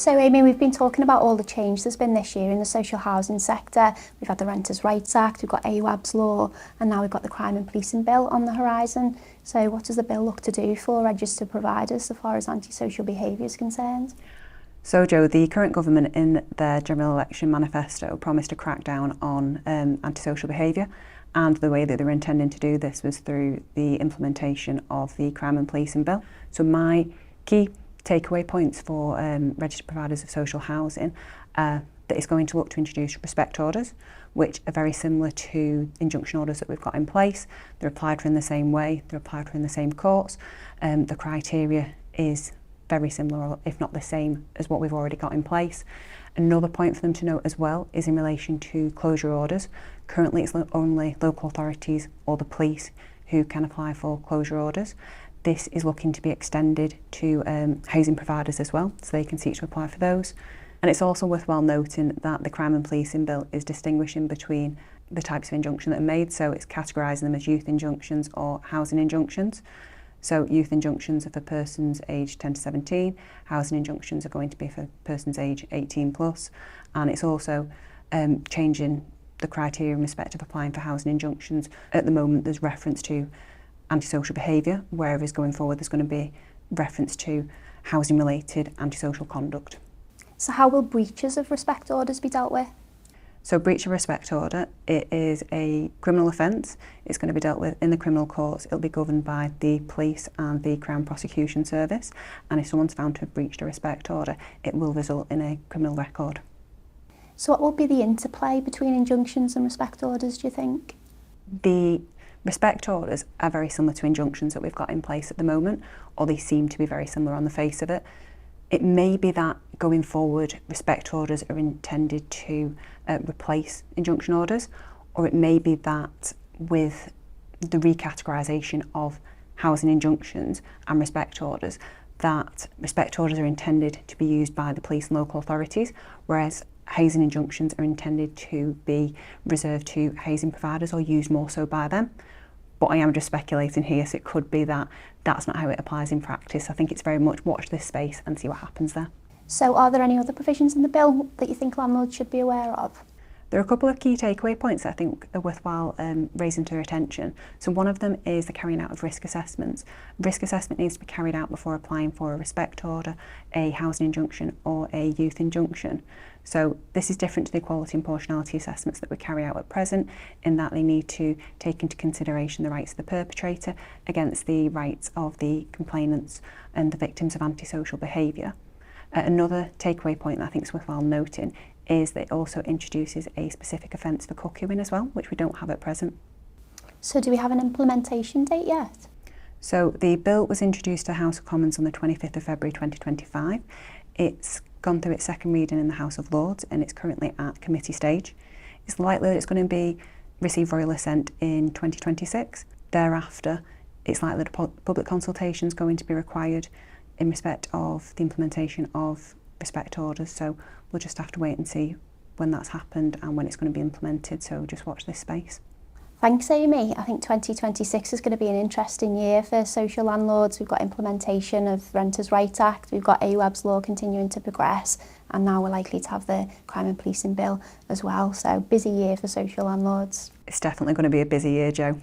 So Amy, we've been talking about all the change there's been this year in the social housing sector. We've had the Renters' Rights Act, we've got Awaab's law, and now we've got the Crime and Policing Bill on the horizon. So what does the bill look to do for registered providers as far as anti-social behaviour is concerned? So Joe, the current government in their general election manifesto promised to crack down on antisocial behaviour, and the way that they were intending to do this was through the implementation of the Crime and Policing Bill. So my key takeaway points for registered providers of social housing that it's going to look to introduce respect orders, which are very similar to injunction orders that we've got in place. They're applied for in the same way, they're applied for in the same courts. The criteria is very similar, or if not the same, as what we've already got in place. Another point for them to note as well is in relation to closure orders. Currently it's only local authorities or the police who can apply for closure orders. This is looking to be extended to housing providers as well, so they can seek to apply for those. And it's also worthwhile noting that the Crime and Policing Bill is distinguishing between the types of injunction that are made, so it's categorising them as youth injunctions or housing injunctions. So youth injunctions are for persons aged 10 to 17, housing injunctions are going to be for persons aged 18 plus, and it's also changing the criteria in respect of applying for housing injunctions. At the moment there's reference to antisocial behaviour, whereas going forward there's going to be reference to housing related antisocial conduct. So how will breaches of respect orders be dealt with? So breach of respect order, it is a criminal offence. It's going to be dealt with in the criminal courts. It'll be governed by the police and the Crown Prosecution Service, and if someone's found to have breached a respect order, it will result in a criminal record. So what will be the interplay between injunctions and respect orders, do you think? The respect orders are very similar to injunctions that we've got in place at the moment, or they seem to be very similar on the face of it. It may be that going forward respect orders are intended to replace injunction orders, or it may be that with the recategorisation of housing injunctions and respect orders, that respect orders are intended to be used by the police and local authorities, whereas housing injunctions are intended to be reserved to housing providers or used more so by them. But I am just speculating here, so it could be that that's not how it applies in practice. I think it's very much watch this space and see what happens there. So are there any other provisions in the bill that you think landlords should be aware of? There are a couple of key takeaway points that I think are worthwhile raising to their attention. So one of them is the carrying out of risk assessments. Risk assessment needs to be carried out before applying for a respect order, a housing injunction or a youth injunction. So this is different to the equality and proportionality assessments that we carry out at present, in that they need to take into consideration the rights of the perpetrator against the rights of the complainants and the victims of antisocial behaviour. Another takeaway point that I think is worthwhile noting is that it also introduces a specific offence for cuckooing as well, which we don't have at present. So do we have an implementation date yet? So the bill was introduced to the House of Commons on the 25th of February 2025. It's gone through its second reading in the House of Lords and it's currently at committee stage. It's likely that it's going to receive Royal Assent in 2026. Thereafter, it's likely that public consultation is going to be required in respect of the implementation of respect orders, so we'll just have to wait and see when that's happened and when it's going to be implemented, so just watch this space. Thanks Amy. I think 2026 is going to be an interesting year for social landlords. We've got implementation of Renters' Rights Act, we've got Awaab's law continuing to progress, and now we're likely to have the Crime and Policing Bill as well, so busy year for social landlords. It's definitely going to be a busy year, Jo.